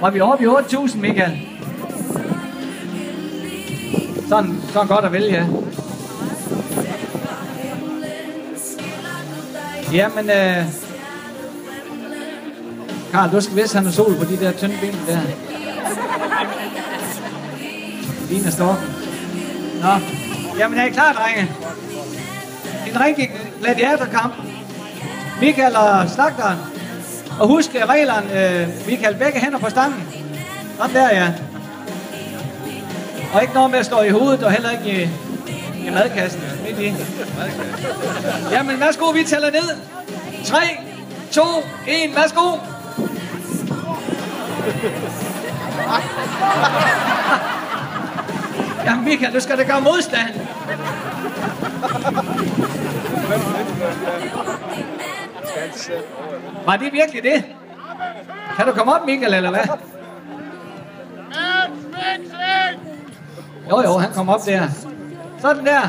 Var vi oppe i 8.000, Michael? Sådan godt at vælge. Jamen, Karl, du skal vist have noget sol på de der tynde ben der. Ligner storken. Nå, jamen er I klar, drenge? En rigtig gladiatorkamp. Michael og slagteren. Og husk reglerne, Michael, begge hænder på stangen. Sådan der, ja. Og ikke noget med at slå i hovedet, og heller ikke i madkassen. Midt i. Jamen, værsgo, vi tæller ned. 3, 2, 1, værsgo. Jamen, Michael, du skal da gøre modstand. Var det virkelig det? Kan du komme op, Michael, eller hvad? Jo, han kom op der. Sådan der.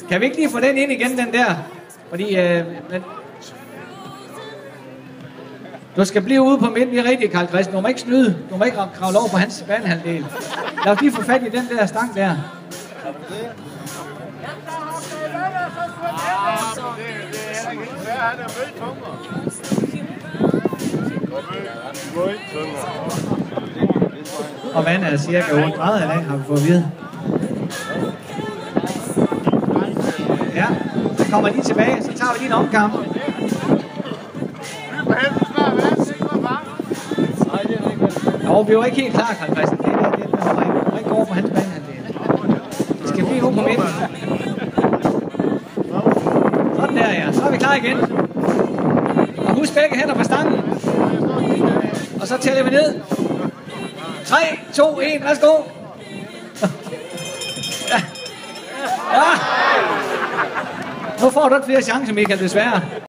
Kan vi ikke lige få den ind igen, den der? Fordi, du skal blive ude på midten, det er rigtigt, Karl Christen. Du må ikke snyde. Du må ikke kravle over på hans banehalvdel. Lad os lige få fat i den der stang der. Og vandet er cirka 8 grader i dag, har vi fået at vide. Ja, så kommer lige tilbage, så tager vi lige en omkamp. Jo, vi var ikke helt klar, Karl Christen. Det er ikke over på hans banehalvdel. Vi skal blive ude på midten. Sådan der, ja. Så er vi klar igen. Og husk begge hænder på stangen. Og så tæller vi ned. 3, 2, 1, værsgo. Ja. Nu får du ikke flere chancer, Michael, desværre.